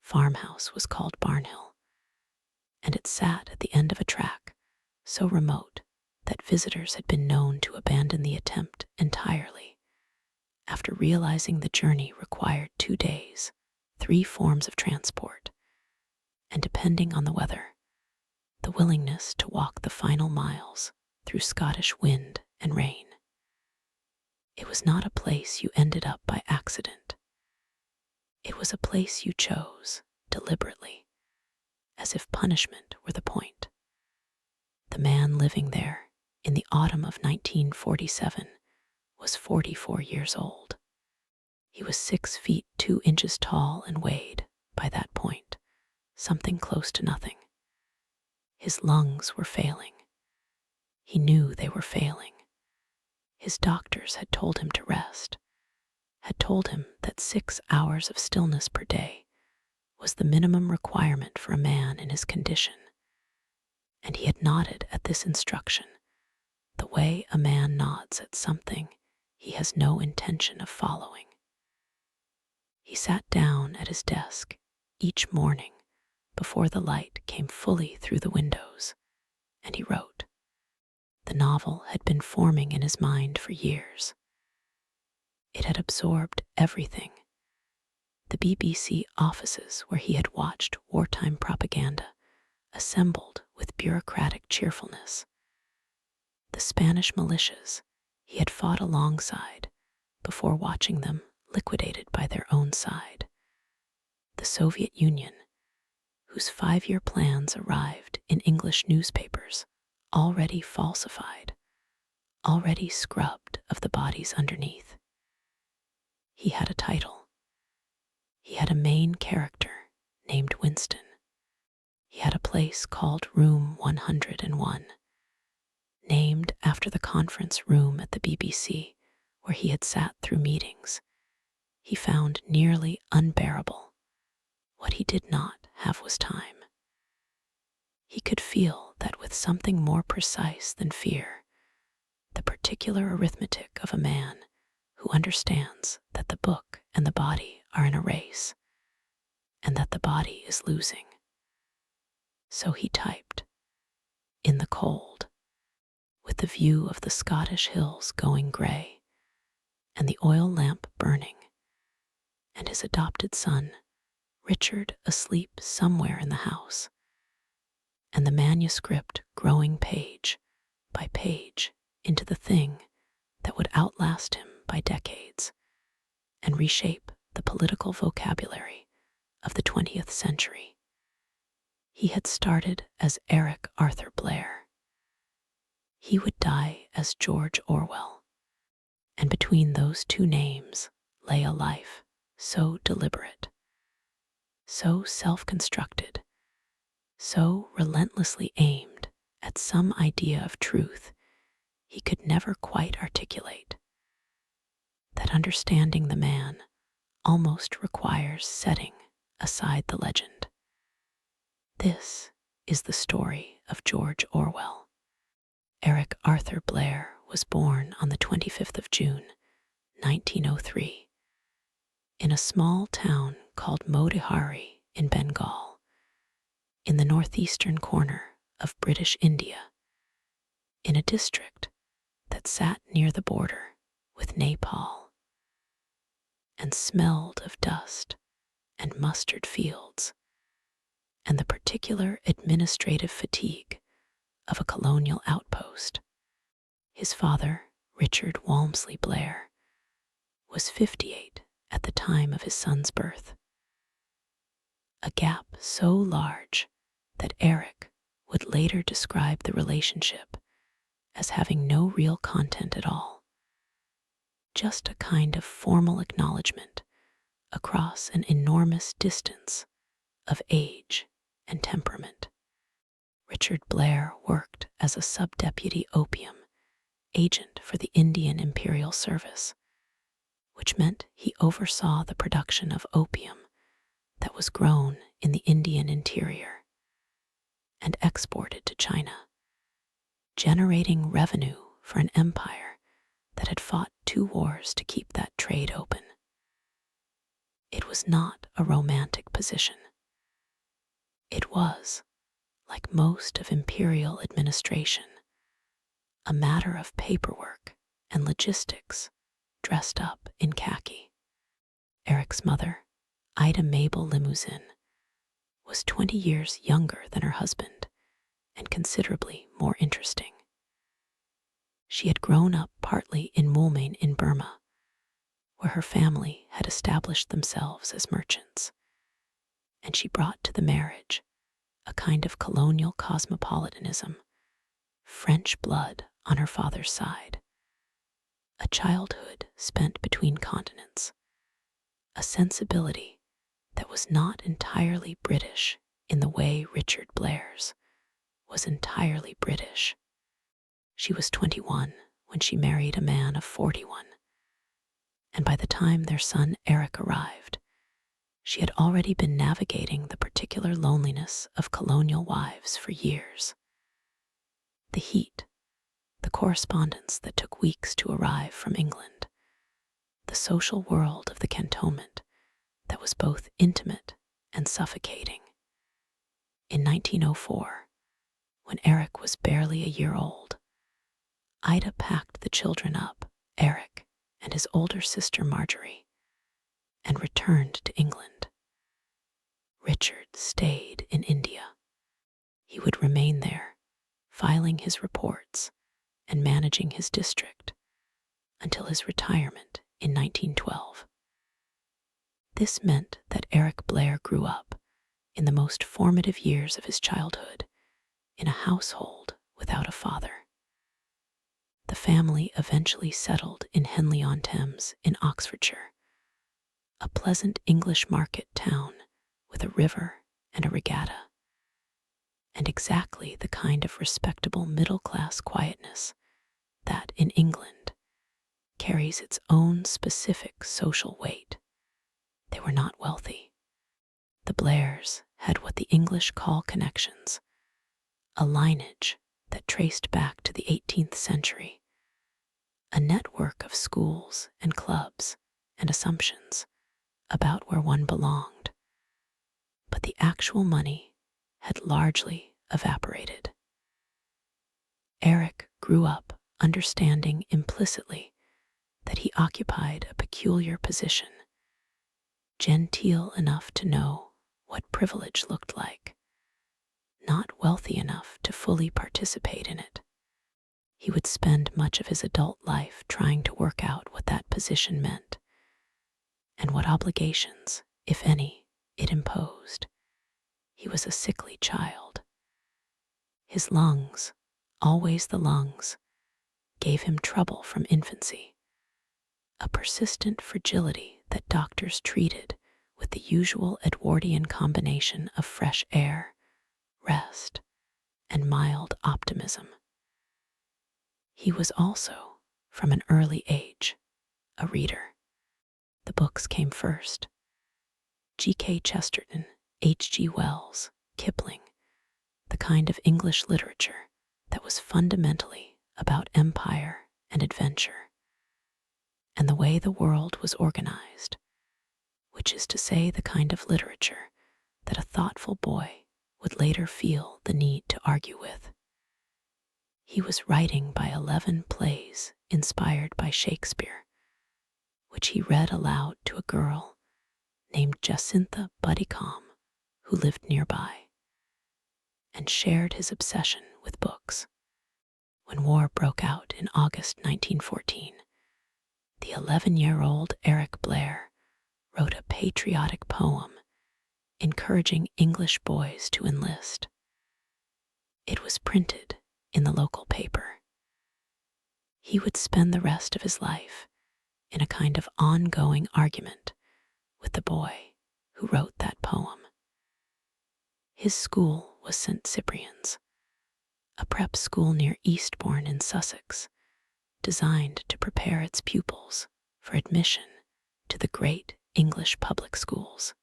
farmhouse was called Barnhill, and it sat at the end of a track so remote that visitors had been known to abandon the attempt entirely after realizing the journey required 2 days, 3 forms of transport, and depending on the weather, the willingness to walk the final miles through Scottish wind and rain. It was not a place you ended up by accident. It was a place you chose deliberately, as if punishment were the point. The man living there in the autumn of 1947 was 44 years old. He was 6 feet 2 inches tall and weighed, by that point, something close to nothing. His lungs were failing. He knew they were failing. His doctors had told him to rest, had told him that 6 hours of stillness per day was the minimum requirement for a man in his condition. And he had nodded at this instruction, the way a man nods at something he has no intention of following. He sat down at his desk each morning before the light came fully through the windows, and he wrote. The novel had been forming in his mind for years. It had absorbed everything. The BBC offices where he had watched wartime propaganda assembled with bureaucratic cheerfulness. The Spanish militias he had fought alongside before watching them liquidated by their own side. The Soviet Union, whose 5-year plans arrived in English newspapers, already falsified, already scrubbed of the bodies underneath. He had a title. He had a main character named Winston. He had a place called Room 101, named after the conference room at the BBC where he had sat through meetings he found nearly unbearable. What he did not have was time. He could feel that with something more precise than fear, the particular arithmetic of a man who understands that the book and the body are in a race, and that the body is losing. So he typed, in the cold, with the view of the Scottish hills going grey, and the oil lamp burning, and his adopted son, Richard, asleep somewhere in the house, and the manuscript growing page by page into the thing that would outlast him by decades and reshape the political vocabulary of the 20th century. He had started as Eric Arthur Blair. He would die as George Orwell, and between those 2 names lay a life so deliberate, so self-constructed, so relentlessly aimed at some idea of truth he could never quite articulate, that understanding the man almost requires setting aside the legend. This is the story of George Orwell. Eric Arthur Blair was born on the 25th of June, 1903, in a small town called Motihari in Bengal, in the northeastern corner of British India, in a district that sat near the border with Nepal and smelled of dust and mustard fields and the particular administrative fatigue of a colonial outpost. His father, Richard Walmsley Blair, was 58 at the time of his son's birth, a gap so large that Eric would later describe the relationship as having no real content at all, just a kind of formal acknowledgement across an enormous distance of age and temperament. Richard Blair worked as a sub-deputy opium agent for the Indian Imperial Service, which meant he oversaw the production of opium that was grown in the Indian interior and exported to China, generating revenue for an empire that had fought 2 wars to keep that trade open. It was not a romantic position. It was, like most of imperial administration, a matter of paperwork and logistics dressed up in khaki. Eric's mother, Ida Mabel Limousin, was 20 years younger than her husband and considerably more interesting. She had grown up partly in Moulmein in Burma, where her family had established themselves as merchants, and she brought to the marriage a kind of colonial cosmopolitanism, French blood on her father's side, a childhood spent between continents, a sensibility that was not entirely British in the way Richard Blair's was entirely British. She was 21 when she married a man of 41, and by the time their son Eric arrived, she had already been navigating the particular loneliness of colonial wives for years. The heat, the correspondence that took weeks to arrive from England, the social world of the cantonment that was both intimate and suffocating. In 1904, when Eric was barely a year old, Ida packed the children up, Eric and his older sister Marjorie, and returned to England. Richard stayed in India. He would remain there, filing his reports and managing his district until his retirement in 1912. This meant that Eric Blair grew up in the most formative years of his childhood in a household without a father. The family eventually settled in Henley-on-Thames in Oxfordshire, a pleasant English market town with a river and a regatta, and exactly the kind of respectable middle-class quietness that, in England, carries its own specific social weight. They were not wealthy. The Blairs had what the English call connections, a lineage that traced back to the 18th century, a network of schools and clubs and assumptions about where one belonged. But the actual money had largely evaporated. Eric grew up understanding implicitly that he occupied a peculiar position, genteel enough to know what privilege looked like, not wealthy enough to fully participate in it. He would spend much of his adult life trying to work out what that position meant, and what obligations, if any, it imposed. He was a sickly child. His lungs, always the lungs, gave him trouble from infancy, a persistent fragility that doctors treated with the usual Edwardian combination of fresh air, rest, and mild optimism. He was also, from an early age, a reader. The books came first. G.K. Chesterton, H.G. Wells, Kipling, the kind of English literature that was fundamentally about empire and adventure, and the way the world was organized, which is to say the kind of literature that a thoughtful boy would later feel the need to argue with. He was writing by 11 plays inspired by Shakespeare, which he read aloud to a girl named Jacintha Buddicombe, who lived nearby, and shared his obsession with books. When war broke out in August 1914, the 11-year-old Eric Blair wrote a patriotic poem encouraging English boys to enlist. It was printed in the local paper. He would spend the rest of his life in a kind of ongoing argument with the boy who wrote that poem. His school was St. Cyprian's, a prep school near Eastbourne in Sussex, designed to prepare its pupils for admission to the great English public schools.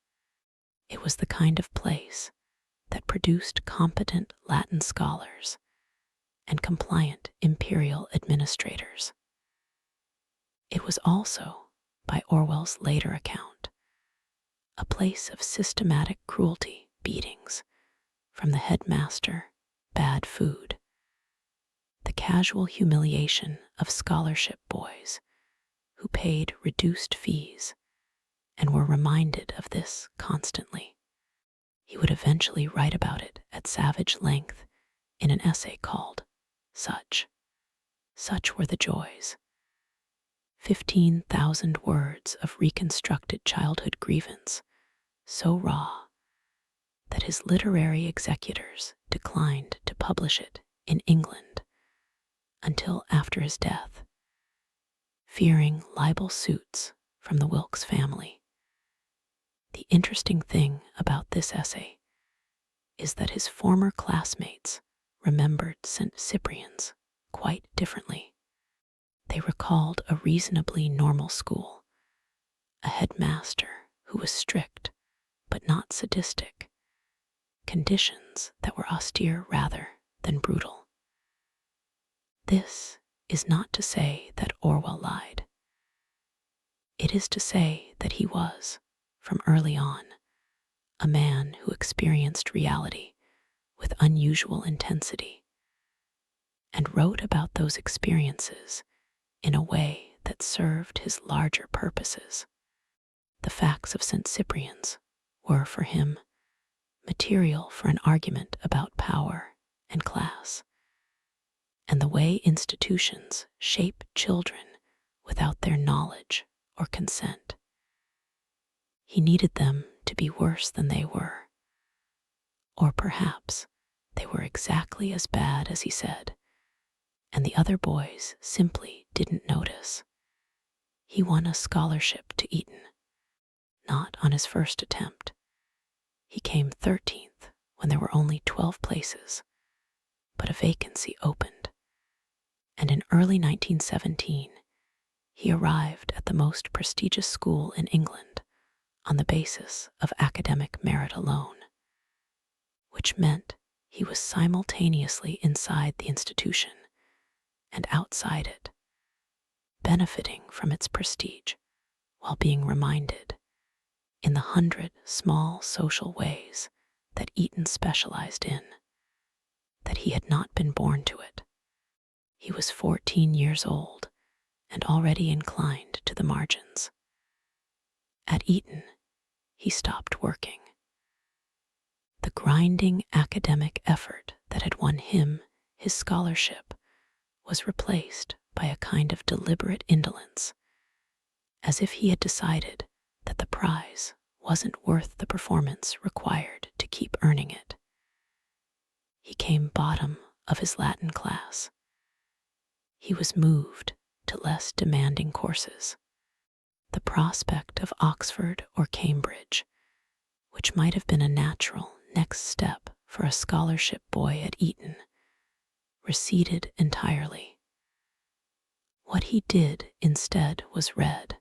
It was the kind of place that produced competent Latin scholars and compliant imperial administrators. It was also, by Orwell's later account, a place of systematic cruelty, beatings, from the headmaster, bad food, the casual humiliation of scholarship boys who paid reduced fees and were reminded of this constantly. He would eventually write about it at savage length in an essay called Such. Such were the joys. 15,000 words of reconstructed childhood grievance, so raw that his literary executors declined to publish it in England until after his death, fearing libel suits from the Wilkes family. The interesting thing about this essay is that his former classmates remembered St. Cyprian's quite differently. They recalled a reasonably normal school, a headmaster who was strict but not sadistic, conditions that were austere rather than brutal. This is not to say that Orwell lied. It is to say that he was, from early on, a man who experienced reality with unusual intensity and wrote about those experiences in a way that served his larger purposes. The facts of St. Cyprian's were, for him, material for an argument about power and class, and the way institutions shape children without their knowledge or consent. He needed them to be worse than they were, or perhaps they were exactly as bad as he said, and the other boys simply didn't notice. He won a scholarship to Eton, not on his first attempt. He came 13th when there were only 12 places, but a vacancy opened, and in early 1917, he arrived at the most prestigious school in England on the basis of academic merit alone, which meant he was simultaneously inside the institution and outside it, benefiting from its prestige while being reminded, in the 100 small social ways that Eton specialized in, that he had not been born to it. He was 14 years old and already inclined to the margins. At Eton, he stopped working. The grinding academic effort that had won him his scholarship was replaced by a kind of deliberate indolence, as if he had decided that the prize wasn't worth the performance required to keep earning it. He came bottom of his Latin class. He was moved to less demanding courses. The prospect of Oxford or Cambridge, which might have been a natural next step for a scholarship boy at Eton, receded entirely. What he did instead was read,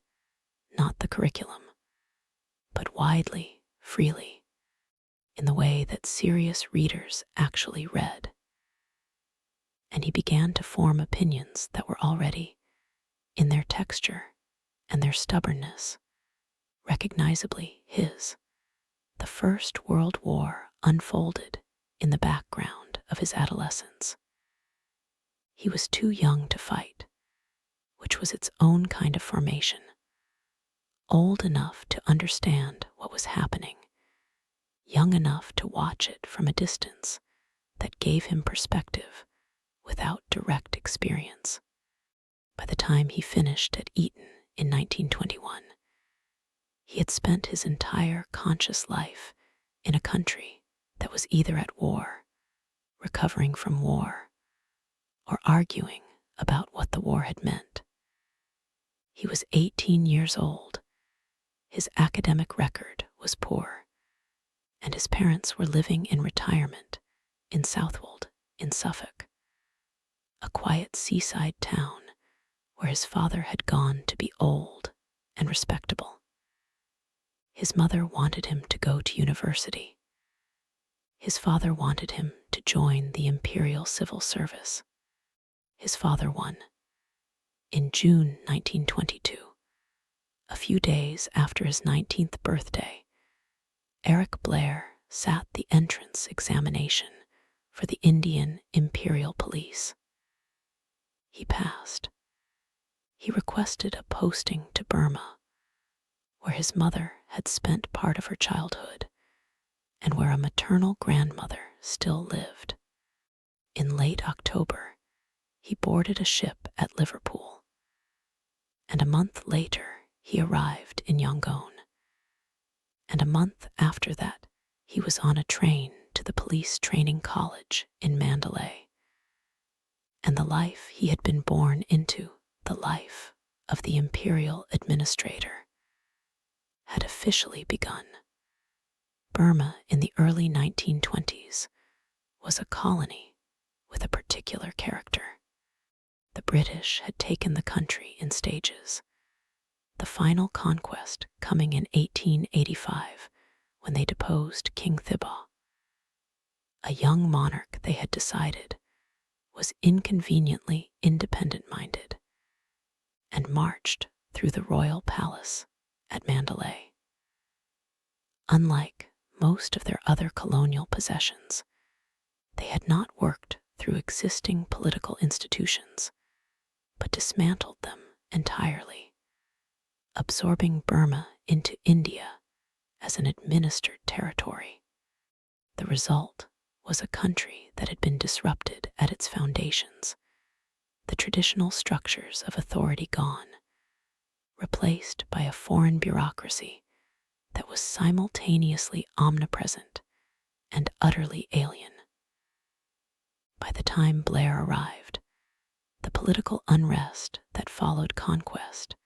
not the curriculum, but widely, freely, in the way that serious readers actually read. And he began to form opinions that were already, in their texture and their stubbornness, recognizably his. The First World War unfolded in the background of his adolescence. He was too young to fight, which was its own kind of formation, old enough to understand what was happening, young enough to watch it from a distance that gave him perspective without direct experience. By the time he finished at Eton in 1921, he had spent his entire conscious life in a country that was either at war, recovering from war, or arguing about what the war had meant. He was 18 years old. His academic record was poor, and his parents were living in retirement in Southwold in Suffolk, a quiet seaside town where his father had gone to be old and respectable. His mother wanted him to go to university. His father wanted him to join the Imperial Civil Service. His father won. In June 1922, a few days after his 19th birthday, Eric Blair sat the entrance examination for the Indian Imperial Police. He passed. He requested a posting to Burma, where his mother had spent part of her childhood and where a maternal grandmother still lived. In late October, he boarded a ship at Liverpool, and a month later he arrived in Yangon. And a month after that, he was on a train to the police training college in Mandalay. And the life he had been born into, the life of the imperial administrator, had officially begun. Burma in the early 1920s was a colony with a particular character. The British had taken the country in stages, the final conquest coming in 1885 when they deposed King Thibaw, a young monarch they had decided was inconveniently independent-minded, and marched through the royal palace at Mandalay. Unlike most of their other colonial possessions, they had not worked through existing political institutions, but dismantled them entirely, absorbing Burma into India as an administered territory. The result was a country that had been disrupted at its foundations, the traditional structures of authority gone, replaced by a foreign bureaucracy that was simultaneously omnipresent and utterly alien. By the time Blair arrived, the political unrest that followed conquest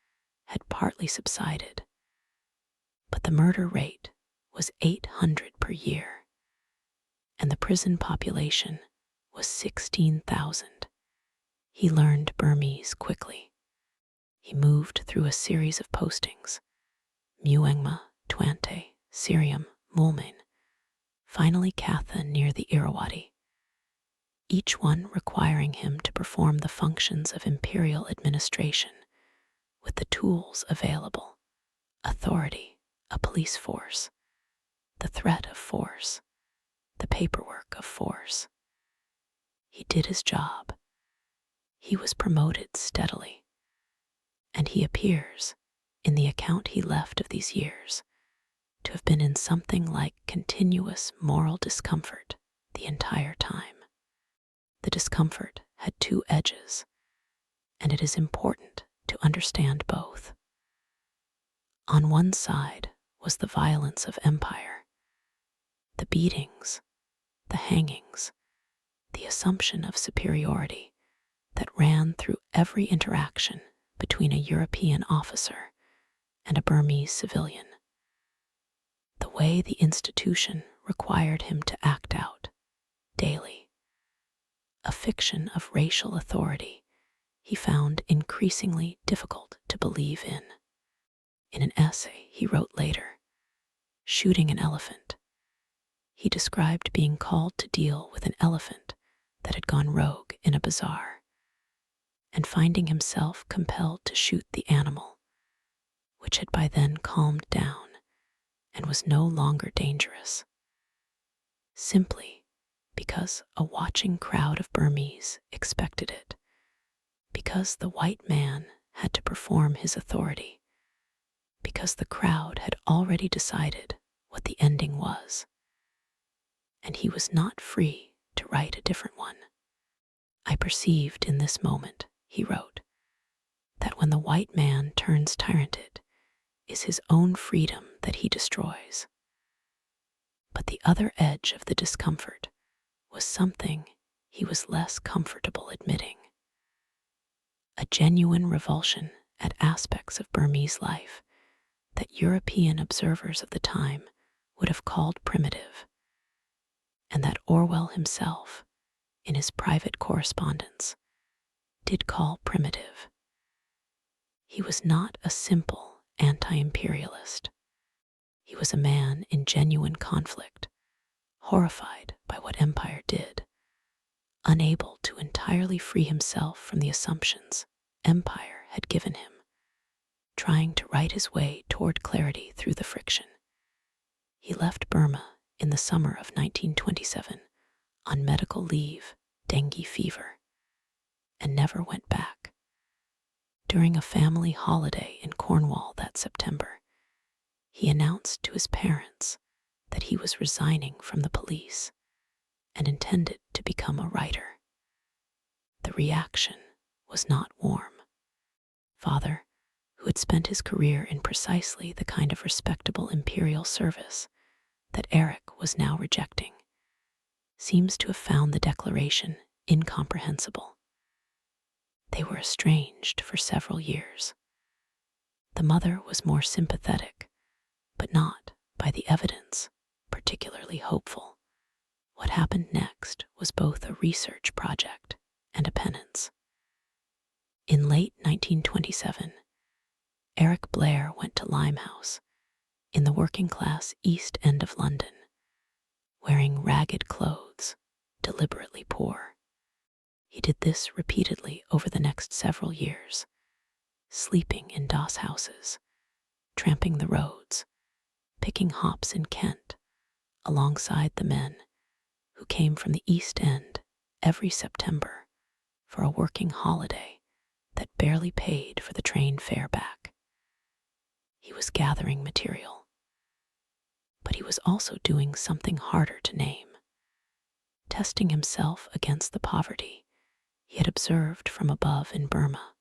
had partly subsided, but the murder rate was 800 per year, and the prison population was 16,000. He learned Burmese quickly. He moved through a series of postings, Muangma, Twante, Sirium, Mulmain, finally Katha near the Irrawaddy, each one requiring him to perform the functions of imperial administration with the tools available: authority, a police force, the threat of force, the paperwork of force. He did his job. He was promoted steadily, and he appears, in the account he left of these years, to have been in something like continuous moral discomfort the entire time. The discomfort had two edges, and it is important to understand both. On one side was the violence of empire, the beatings, the hangings, the assumption of superiority that ran through every interaction between a European officer and a Burmese civilian. The way the institution required him to act out, daily, a fiction of racial authority he found increasingly difficult to believe in. In an essay he wrote later, Shooting an Elephant, he described being called to deal with an elephant that had gone rogue in a bazaar, and finding himself compelled to shoot the animal, which had by then calmed down and was no longer dangerous, simply because a watching crowd of Burmese expected it, because the white man had to perform his authority, because the crowd had already decided what the ending was, and he was not free to write a different one. I perceived in this moment, he wrote, that when the white man turns tyrant, it is his own freedom that he destroys. But the other edge of the discomfort was something he was less comfortable admitting: a genuine revulsion at aspects of Burmese life that European observers of the time would have called primitive, and that Orwell himself, in his private correspondence, did call primitive. He was not a simple anti-imperialist. He was a man in genuine conflict, horrified by what empire did, unable to entirely free himself from the assumptions empire had given him, trying to write his way toward clarity through the friction. He left Burma in the summer of 1927 on medical leave, dengue fever, and never went back. During a family holiday in Cornwall that September, he announced to his parents that he was resigning from the police and intended to become a writer. The reaction was not warm. Father, who had spent his career in precisely the kind of respectable imperial service that Eric was now rejecting, seems to have found the declaration incomprehensible. They were estranged for several years. The mother was more sympathetic, but not, by the evidence, particularly hopeful. What happened next was both a research project and a penance. In late 1927, Eric Blair went to Limehouse, in the working-class East End of London, wearing ragged clothes, deliberately poor. He did this repeatedly over the next several years, sleeping in doss houses, tramping the roads, picking hops in Kent, alongside the men who came from the East End every September for a working holiday that barely paid for the train fare back. He was gathering material, but he was also doing something harder to name, testing himself against the poverty he had observed from above in Burma,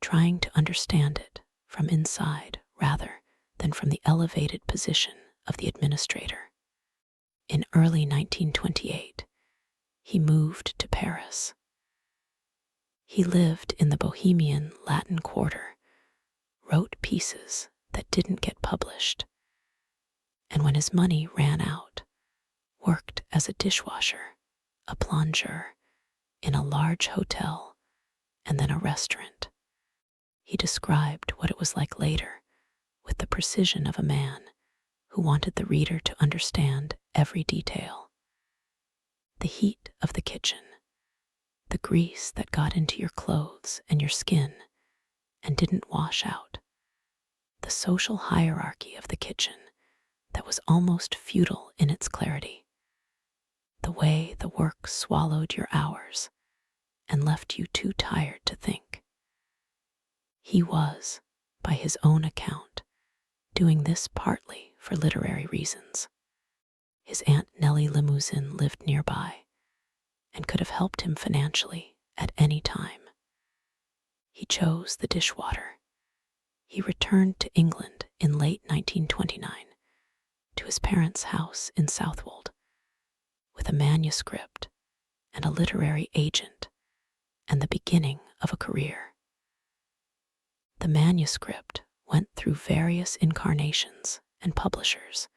trying to understand it from inside rather than from the elevated position of the administrator. In early 1928, he moved to Paris. He lived in the Bohemian Latin Quarter, wrote pieces that didn't get published, and when his money ran out, worked as a dishwasher, a plongeur, in a large hotel, and then a restaurant. He described what it was like later with the precision of a man who wanted the reader to understand every detail. The heat of the kitchen, the grease that got into your clothes and your skin and didn't wash out, the social hierarchy of the kitchen that was almost feudal in its clarity, the way the work swallowed your hours and left you too tired to think. He was, by his own account, doing this partly for literary reasons. His Aunt Nellie Limousin lived nearby and could have helped him financially at any time. He chose the dishwater. He returned to England in late 1929 to his parents' house in Southwold with a manuscript and a literary agent and the beginning of a career. The manuscript went through various incarnations and publishers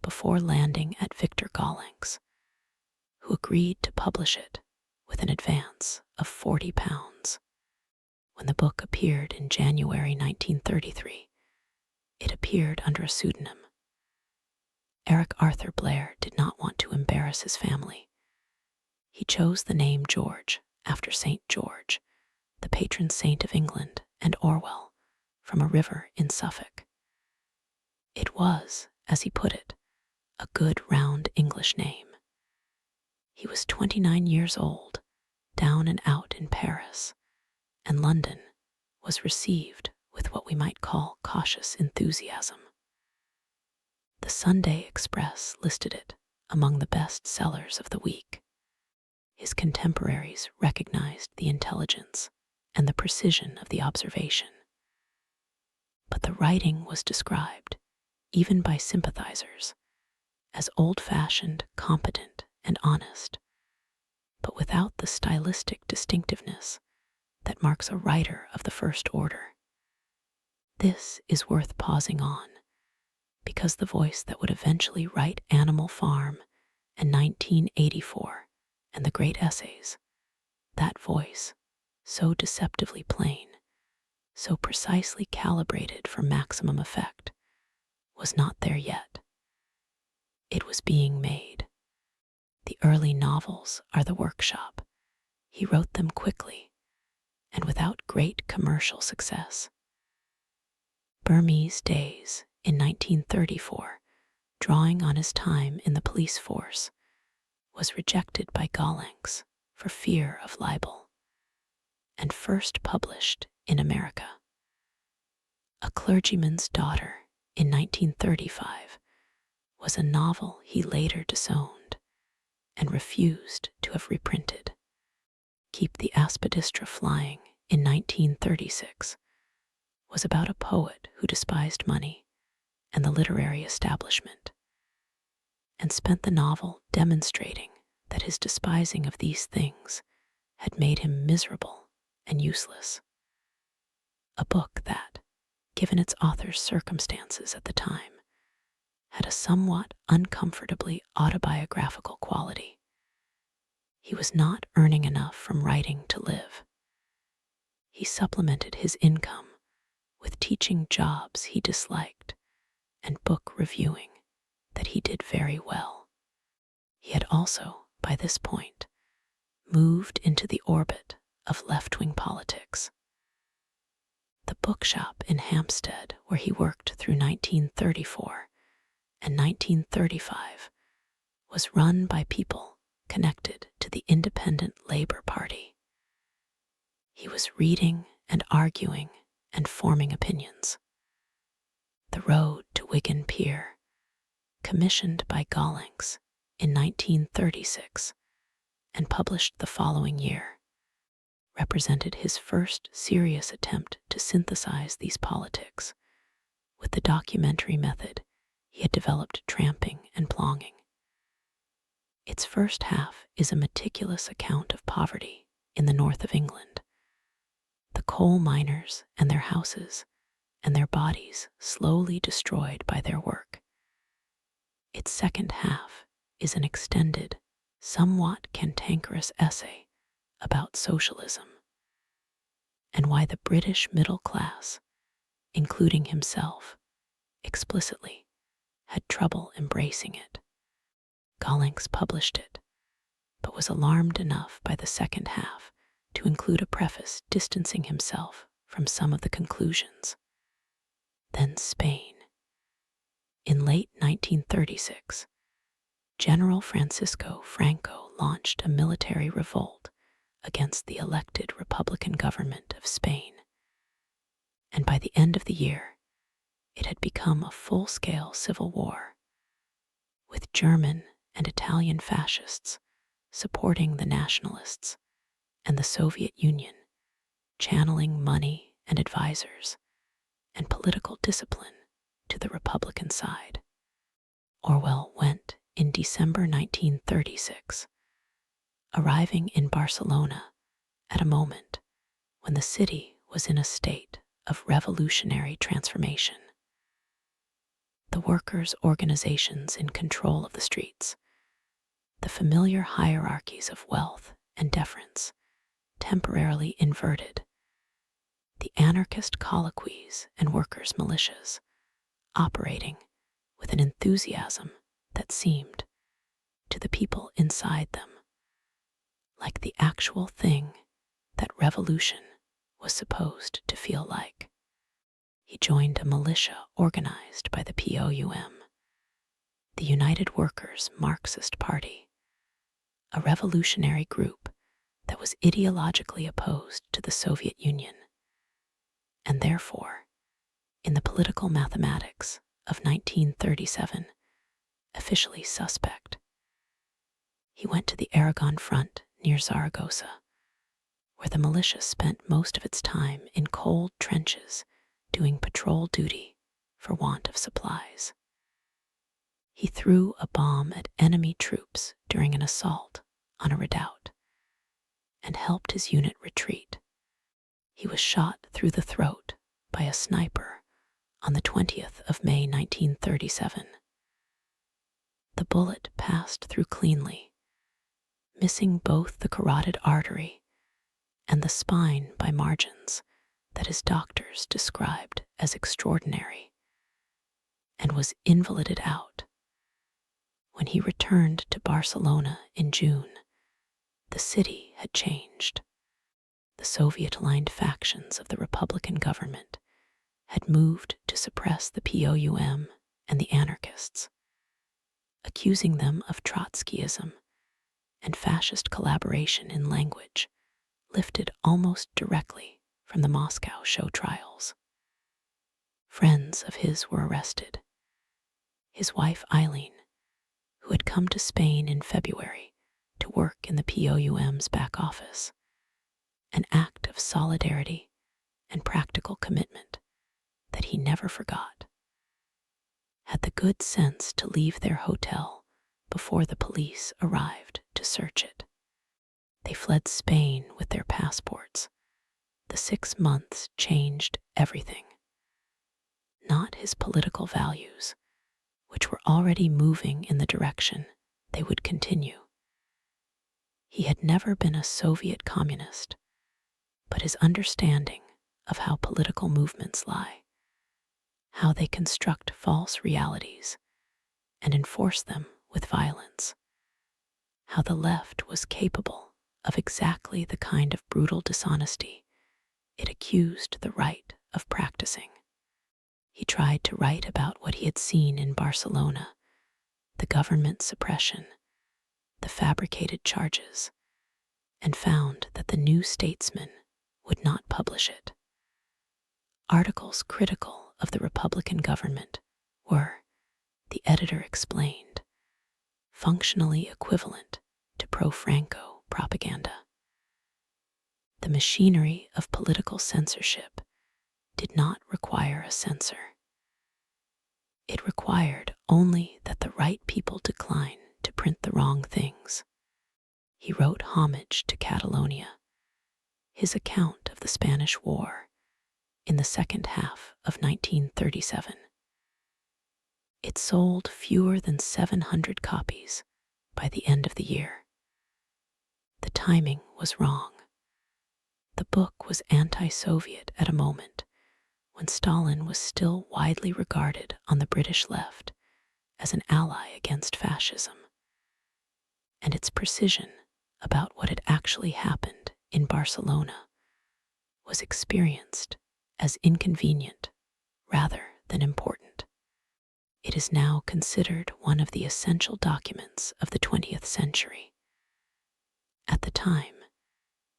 before landing at Victor Gollancz, who agreed to publish it with an advance of £40. When the book appeared in January 1933, it appeared under a pseudonym. Eric Arthur Blair did not want to embarrass his family. He chose the name George after St. George, the patron saint of England and Orwell, from a river in Suffolk. It was, as he put it, a good round English name. He was 29 years old, down and out in Paris, and London was received with what we might call cautious enthusiasm. The Sunday Express listed it among the best sellers of the week. His contemporaries recognized the intelligence and the precision of the observation. But the writing was described, even by sympathizers, as old-fashioned, competent, and honest, but without the stylistic distinctiveness that marks a writer of the first order. This is worth pausing on, because the voice that would eventually write Animal Farm and 1984 and the great essays, that voice, so deceptively plain, so precisely calibrated for maximum effect, was not there yet. It was being made. The early novels are the workshop. He wrote them quickly and without great commercial success. Burmese Days in 1934 drawing on his time in the police force, was rejected by Gollancz for fear of libel, and first published in America. A Clergyman's Daughter in 1935 was a novel he later disowned and refused to have reprinted. Keep the Aspidistra Flying in 1936 was about a poet who despised money and the literary establishment, and spent the novel demonstrating that his despising of these things had made him miserable and useless. A book that, given its author's circumstances at the time, had a somewhat uncomfortably autobiographical quality. He was not earning enough from writing to live. He supplemented his income with teaching jobs he disliked and book reviewing that he did very well. He had also, by this point, moved into the orbit of left-wing politics. The bookshop in Hampstead, where he worked through 1934 and 1935, was run by people connected to the Independent Labour Party. He was reading and arguing and forming opinions. The Road to Wigan Pier, commissioned by Gollancz in 1936 and published the following year, represented his first serious attempt to synthesize these politics with the documentary method he had developed tramping and plonging. Its first half is a meticulous account of poverty in the north of England, the coal miners and their houses and their bodies slowly destroyed by their work. Its second half is an extended, somewhat cantankerous essay about socialism and why the British middle class, including himself, explicitly had trouble embracing it. Gollancz published it, but was alarmed enough by the second half to include a preface distancing himself from some of the conclusions. Then Spain. In late 1936, General Francisco Franco launched a military revolt against the elected Republican government of Spain, and by the end of the year, it had become a full-scale civil war, with German and Italian fascists supporting the nationalists and the Soviet Union channeling money and advisors and political discipline to the Republican side. Orwell went in December 1936, arriving in Barcelona at a moment when the city was in a state of revolutionary transformation. The workers' organizations in control of the streets, the familiar hierarchies of wealth and deference temporarily inverted, the anarchist colloquies and workers' militias operating with an enthusiasm that seemed, to the people inside them, like the actual thing that revolution was supposed to feel like. He joined a militia organized by the POUM, the United Workers' Marxist Party, a revolutionary group that was ideologically opposed to the Soviet Union, and therefore, in the political mathematics of 1937, officially suspect. He went to the Aragon front near Zaragoza, where the militia spent most of its time in cold trenches doing patrol duty for want of supplies. He threw a bomb at enemy troops during an assault on a redoubt and helped his unit retreat. He was shot through the throat by a sniper on the 20th of May 1937. The bullet passed through cleanly, missing both the carotid artery and the spine by margins that his doctors described as extraordinary, and was invalided out. When he returned to Barcelona in June, the city had changed. The Soviet-aligned factions of the Republican government had moved to suppress the POUM and the anarchists, accusing them of Trotskyism and fascist collaboration in language lifted almost directly from the Moscow show trials. Friends of his were arrested. His wife Eileen, who had come to Spain in February to work in the POUM's back office, an act of solidarity and practical commitment that he never forgot, had the good sense to leave their hotel before the police arrived to search it. They fled Spain with their passports. The 6 months changed everything. Not his political values, which were already moving in the direction they would continue. He had never been a Soviet communist, but his understanding of how political movements lie, how they construct false realities and enforce them with violence, how the left was capable of exactly the kind of brutal dishonesty it accused the right of practicing. He tried to write about what he had seen in Barcelona, the government suppression, the fabricated charges, and found that the New Statesman would not publish it. Articles critical of the Republican government were, the editor explained, functionally equivalent to pro-Franco propaganda. The machinery of political censorship did not require a censor. It required only that the right people decline to print the wrong things. He wrote homage to Catalonia, his account of the Spanish War, in the second half of 1937. It sold fewer than 700 copies by the end of the year. The timing was wrong. The book was anti-Soviet at a moment when Stalin was still widely regarded on the British left as an ally against fascism. And its precision about what had actually happened in Barcelona was experienced as inconvenient rather than important. It is now considered one of the essential documents of the 20th century. At the time,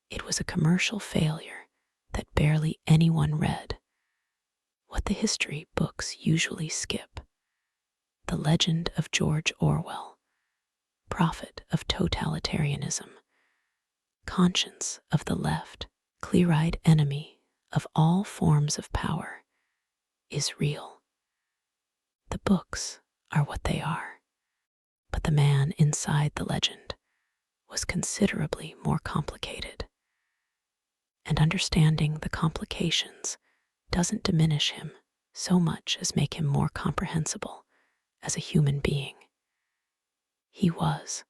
it was a commercial failure that barely anyone read, what the history books usually skip: the legend of George Orwell, prophet of totalitarianism, conscience of the left, clear-eyed enemy of all forms of power, is real. The books are what they are, but the man inside the legend was considerably more complicated. And understanding the complications doesn't diminish him so much as make him more comprehensible as a human being. He was,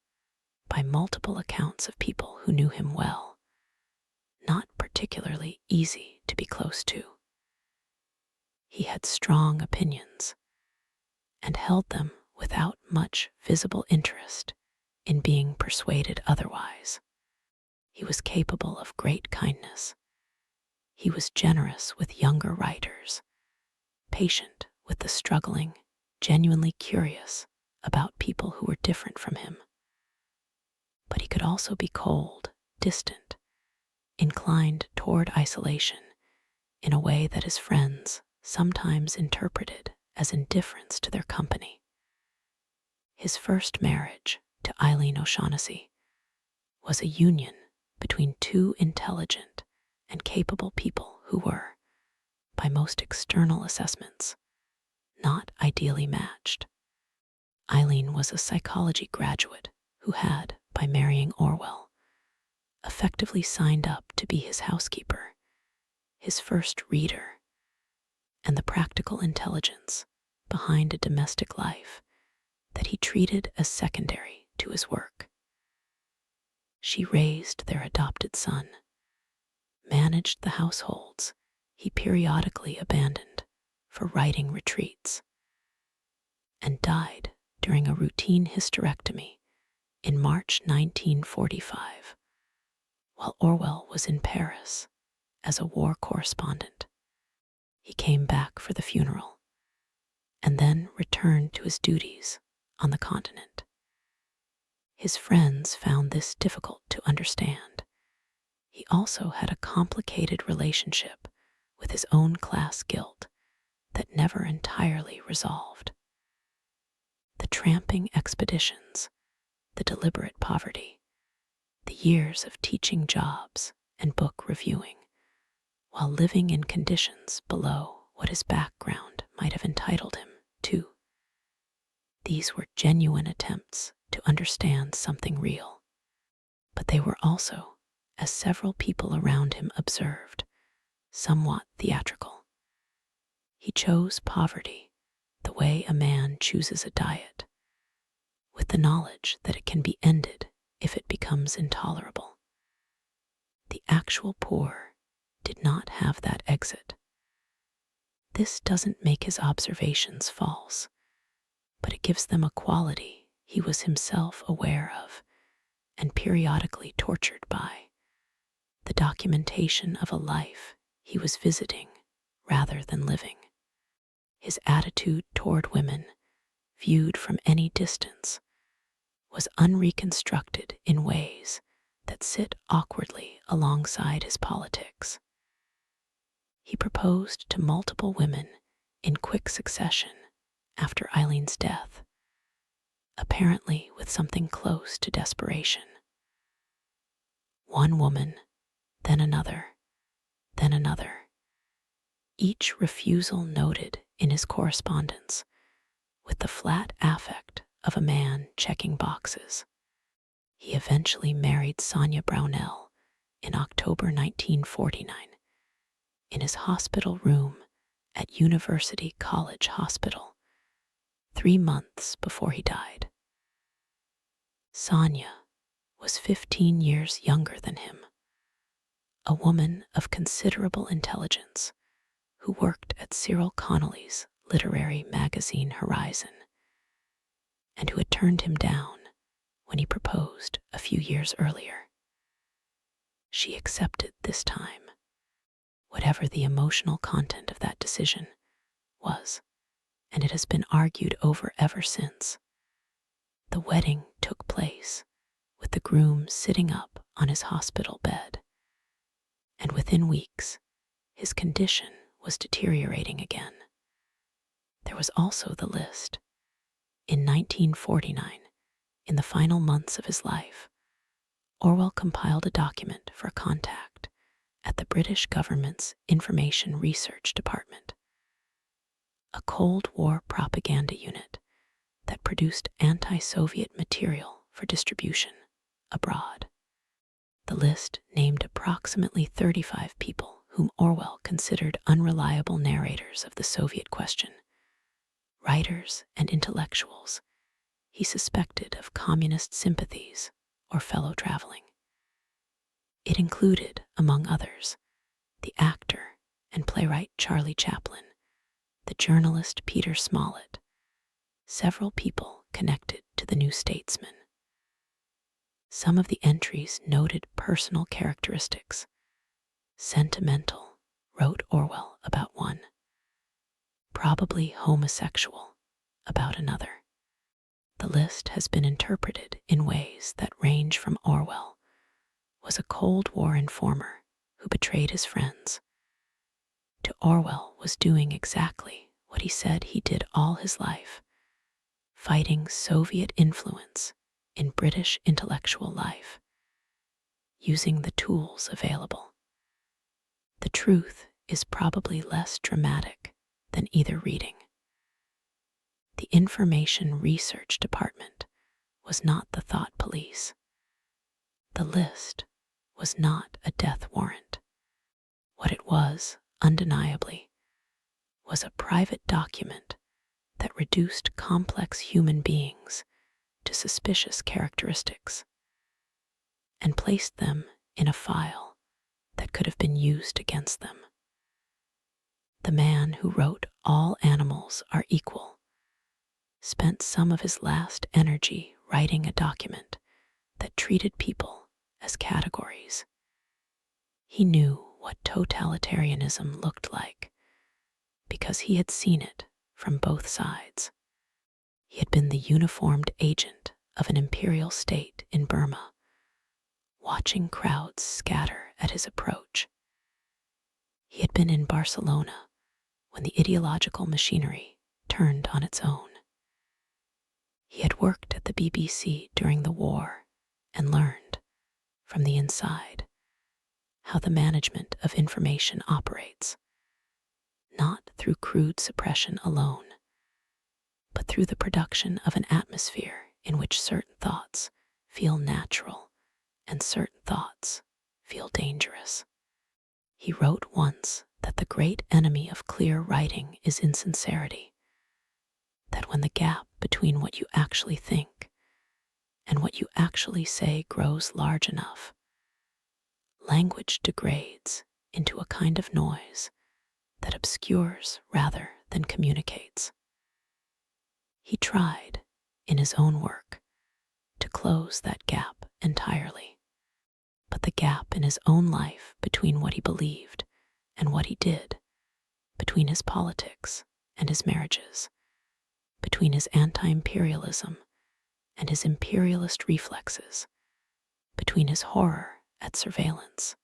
by multiple accounts of people who knew him well, not particularly easy to be close to. He had strong opinions and held them without much visible interest in being persuaded otherwise. He was capable of great kindness. He was generous with younger writers, patient with the struggling, genuinely curious about people who were different from him. But he could also be cold, distant, inclined toward isolation in a way that his friends sometimes interpreted as indifference to their company. His first marriage to Eileen O'Shaughnessy was a union between two intelligent and capable people who were, by most external assessments, not ideally matched. Eileen was a psychology graduate who had, by marrying Orwell, effectively signed up to be his housekeeper, his first reader, and the practical intelligence behind a domestic life that he treated as secondary to his work. She raised their adopted son, managed the households he periodically abandoned for writing retreats, and died during a routine hysterectomy in March 1945, while Orwell was in Paris as a war correspondent. He came back for the funeral and then returned to his duties on the continent. His friends found this difficult to understand. He also had a complicated relationship with his own class guilt that never entirely resolved. The tramping expeditions, the deliberate poverty, the years of teaching jobs and book reviewing, while living in conditions below what his background might have entitled him to. These were genuine attempts to understand something real, but they were also, as several people around him observed, somewhat theatrical. He chose poverty the way a man chooses a diet, with the knowledge that it can be ended if it becomes intolerable. The actual poor did not have that exit. This doesn't make his observations false, but it gives them a quality he was himself aware of and periodically tortured by: the documentation of a life he was visiting rather than living. His attitude toward women, viewed from any distance, was unreconstructed in ways that sit awkwardly alongside his politics. He proposed to multiple women in quick succession after Eileen's death, apparently with something close to desperation. One woman, then another, then another. Each refusal noted in his correspondence with the flat affect of a man checking boxes. He eventually married Sonia Brownell in October 1949 in his hospital room at University College Hospital, 3 months before he died. Sonia was 15 years younger than him, a woman of considerable intelligence who worked at Cyril Connolly's literary magazine Horizon, and who had turned him down when he proposed a few years earlier. She accepted this time, whatever the emotional content of that decision was, and it has been argued over ever since. The wedding took place with the groom sitting up on his hospital bed, and within weeks, his condition was deteriorating again. There was also the list. In 1949, in the final months of his life, Orwell compiled a document for contact at the British government's Information Research Department, a Cold War propaganda unit that produced anti-Soviet material for distribution abroad. The list named approximately 35 people whom Orwell considered unreliable narrators of the Soviet question, writers and intellectuals he suspected of communist sympathies or fellow traveling. It included, among others, the actor and playwright Charlie Chaplin, the journalist Peter Smollett, several people connected to the New Statesman. Some of the entries noted personal characteristics. Sentimental, wrote Orwell about one. Probably homosexual, about another. The list has been interpreted in ways that range from Orwell was a Cold War informer who betrayed his friends, to Orwell was doing exactly what he said he did all his life, fighting Soviet influence in British intellectual life, using the tools available. The truth is probably less dramatic than either reading. The Information Research Department was not the thought police. The list was not a death warrant. What it was, undeniably, was a private document that reduced complex human beings to suspicious characteristics and placed them in a file that could have been used against them. The man who wrote "All animals are equal" spent some of his last energy writing a document that treated people as categories. He knew what totalitarianism looked like because he had seen it from both sides. He had been the uniformed agent of an imperial state in Burma, watching crowds scatter at his approach. He had been in Barcelona when the ideological machinery turned on its own. He had worked at the BBC during the war and learned, from the inside, how the management of information operates, not through crude suppression alone, but through the production of an atmosphere in which certain thoughts feel natural and certain thoughts feel dangerous. He wrote once that the great enemy of clear writing is insincerity, that when the gap between what you actually think and what you actually say grows large enough, language degrades into a kind of noise that obscures rather than communicates. He tried, in his own work, to close that gap entirely, but the gap in his own life between what he believed and what he did, between his politics and his marriages, between his anti-imperialism and his imperialist reflexes, between his horror at surveillance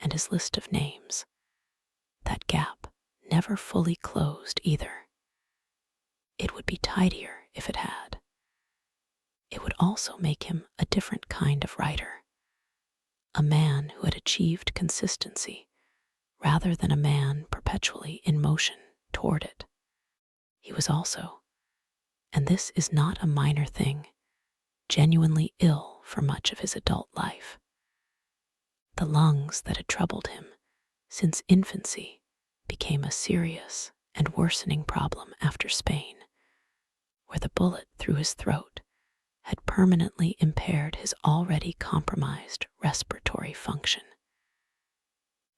and his list of names, that gap never fully closed either. It would be tidier if it had. It would also make him a different kind of writer, a man who had achieved consistency rather than a man perpetually in motion toward it. He was also, and this is not a minor thing, genuinely ill for much of his adult life. The lungs that had troubled him since infancy became a serious and worsening problem after Spain, where the bullet through his throat had permanently impaired his already compromised respiratory function.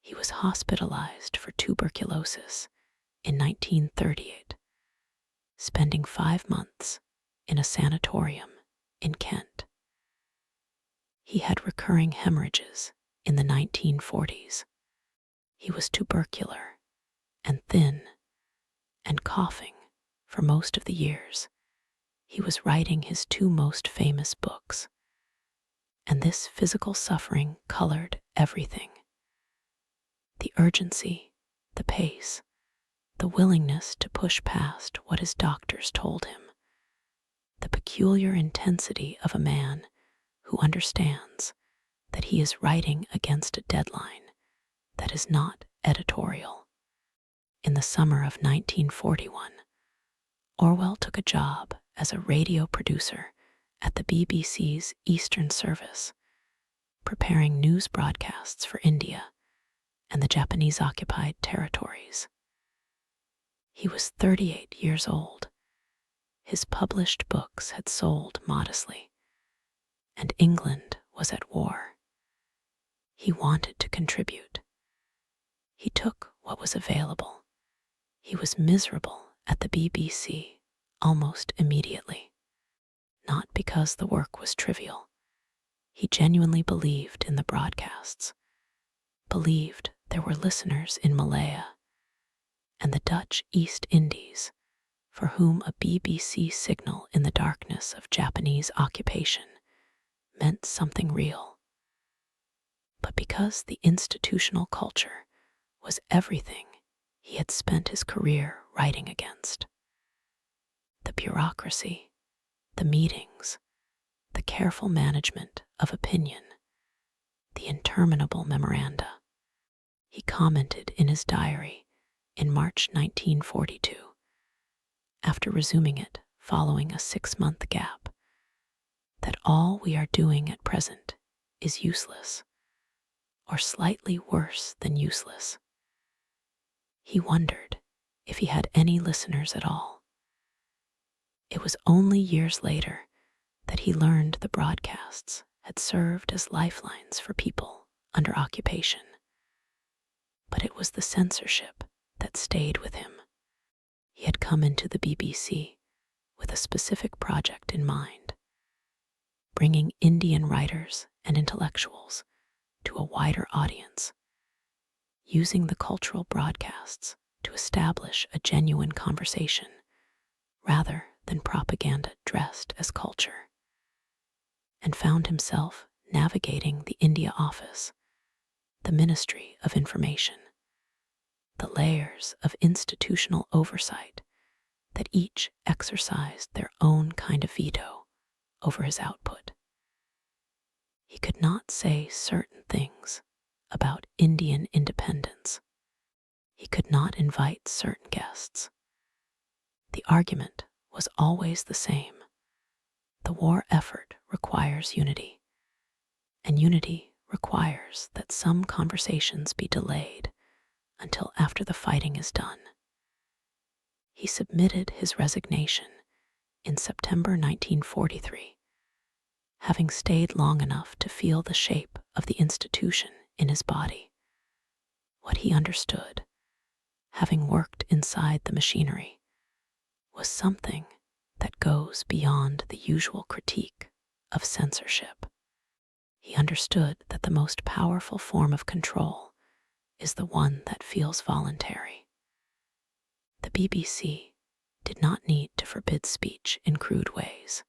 He was hospitalized for tuberculosis in 1938, spending 5 months in a sanatorium in Kent. He had recurring hemorrhages in the 1940s. He was tubercular and thin and coughing for most of the years he was writing his 2 most famous books, and this physical suffering colored everything. The urgency, the pace, the willingness to push past what his doctors told him, the peculiar intensity of a man who understands that he is writing against a deadline that is not editorial. In the summer of 1941, Orwell took a job as a radio producer at the BBC's Eastern Service, preparing news broadcasts for India and the Japanese-occupied territories. He was 38 years old. His published books had sold modestly, and England was at war. He wanted to contribute. He took what was available. He was miserable at the BBC almost immediately, not because the work was trivial. He genuinely believed in the broadcasts, believed there were listeners in Malaya and the Dutch East Indies for whom a BBC signal in the darkness of Japanese occupation meant something real. But because the institutional culture was everything he had spent his career writing against, the bureaucracy, the meetings, the careful management of opinion, the interminable memoranda, he commented in his diary in March 1942, after resuming it following a 6-month gap, that all we are doing at present is useless, or slightly worse than useless. He wondered if he had any listeners at all. It was only years later that he learned the broadcasts had served as lifelines for people under occupation. But it was the censorship that stayed with him. He had come into the BBC with a specific project in mind, bringing Indian writers and intellectuals to a wider audience, using the cultural broadcasts to establish a genuine conversation rather than propaganda dressed as culture, and found himself navigating the India Office, the Ministry of Information, the layers of institutional oversight that each exercised their own kind of veto over his output. He could not say certain things about Indian independence. He could not invite certain guests. The argument was always the same. The war effort requires unity, and unity requires that some conversations be delayed until after the fighting is done. He submitted his resignation in September 1943, having stayed long enough to feel the shape of the institution in his body. What he understood, having worked inside the machinery, was something that goes beyond the usual critique of censorship. He understood that the most powerful form of control is the one that feels voluntary. The BBC did not need to forbid speech in crude ways.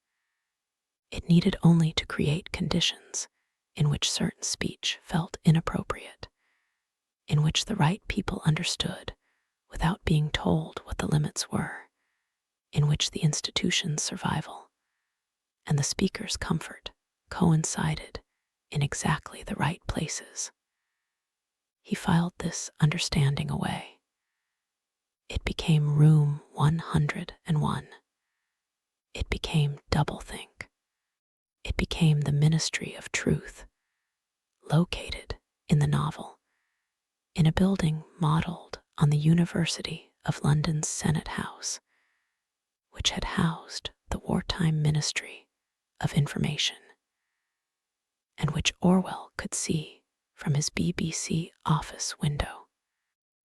It needed only to create conditions in which certain speech felt inappropriate, in which the right people understood without being told what the limits were, in which the institution's survival and the speaker's comfort coincided in exactly the right places. He filed this understanding away. It became Room 101. It became Doublethink. It became the Ministry of Truth, located in the novel, in a building modeled on the University of London's Senate House, which had housed the wartime Ministry of Information, and which Orwell could see from his BBC office window.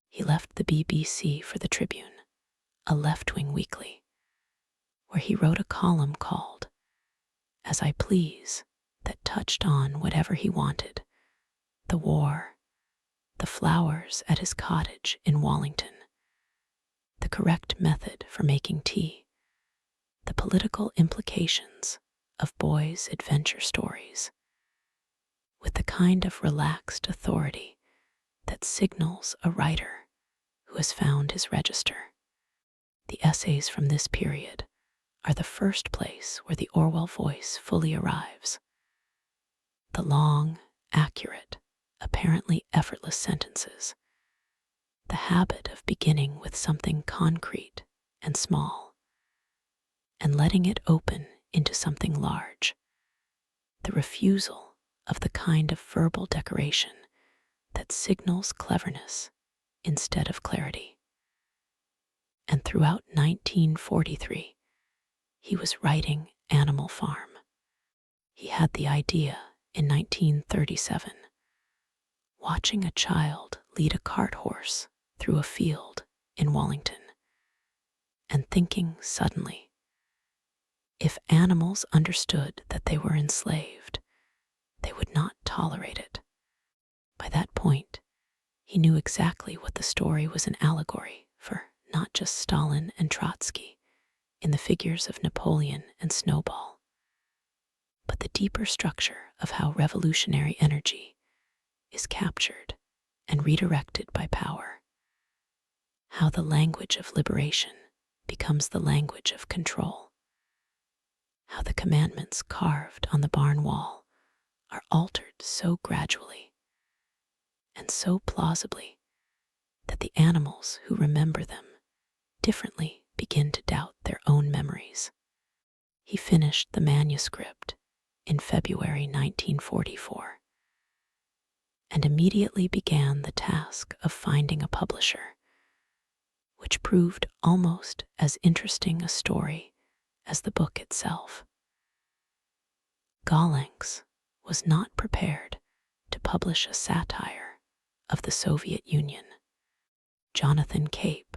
He left the BBC for the Tribune, a left-wing weekly, where he wrote a column called As I Please that touched on whatever he wanted: the war, the flowers at his cottage in Wallington, the correct method for making tea, the political implications of boys' adventure stories, with the kind of relaxed authority that signals a writer who has found his register. The essays from this period are the first place where the Orwell voice fully arrives. The long, accurate, apparently effortless sentences, the habit of beginning with something concrete and small, and letting it open into something large, the refusal of the kind of verbal decoration that signals cleverness instead of clarity. And throughout 1943, he was writing Animal Farm. He had the idea in 1937, watching a child lead a cart horse through a field in Wallington, and thinking suddenly, if animals understood that they were enslaved, they would not tolerate it. By that point, he knew exactly what the story was an allegory for, not just Stalin and Trotsky in the figures of Napoleon and Snowball, but the deeper structure of how revolutionary energy is captured and redirected by power, how the language of liberation becomes the language of control, how the commandments carved on the barn wall are altered so gradually and so plausibly that the animals who remember them differently begin to doubt their own memories. He finished the manuscript in February 1944 and immediately began the task of finding a publisher, which proved almost as interesting a story as the book itself. Gollancz was not prepared to publish a satire of the Soviet Union. Jonathan Cape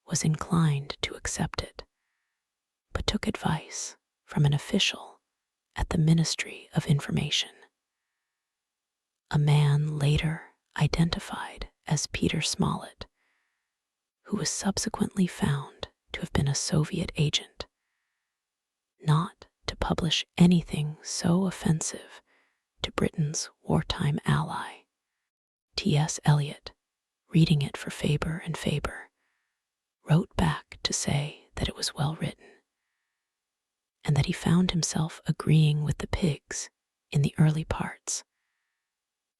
was inclined to accept it, but took advice from an official at the Ministry of Information, a man later identified as Peter Smollett, who was subsequently found to have been a Soviet agent not to publish anything so offensive to Britain's wartime ally. T.S. Eliot, reading it for Faber and Faber, wrote back to say that it was well written, and that he found himself agreeing with the pigs in the early parts,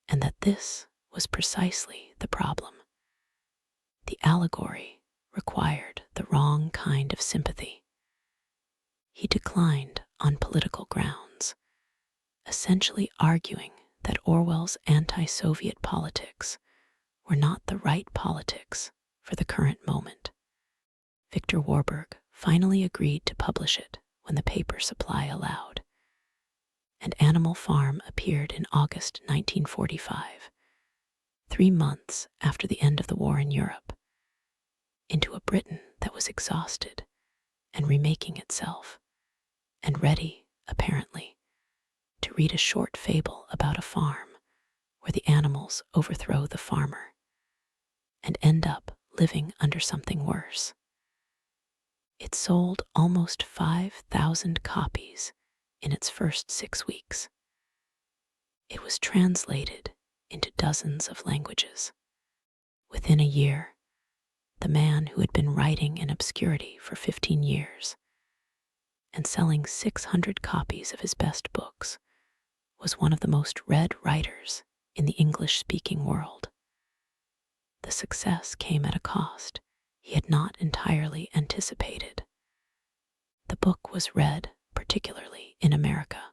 and that this was precisely the problem. The allegory required the wrong kind of sympathy. He declined on political grounds, essentially arguing that Orwell's anti-Soviet politics were not the right politics for the current moment. Victor Warburg finally agreed to publish it when the paper supply allowed, and Animal Farm appeared in August 1945, 3 months after the end of the war in Europe, into a Britain that was exhausted and remaking itself, and ready, apparently, to read a short fable about a farm where the animals overthrow the farmer and end up living under something worse. It sold almost 5,000 copies in its first 6 weeks. It was translated into dozens of languages. Within a year, the man who had been writing in obscurity for 15 years and selling 600 copies of his best books was one of the most read writers in the English-speaking world. The success came at a cost he had not entirely anticipated. The book was read particularly in America,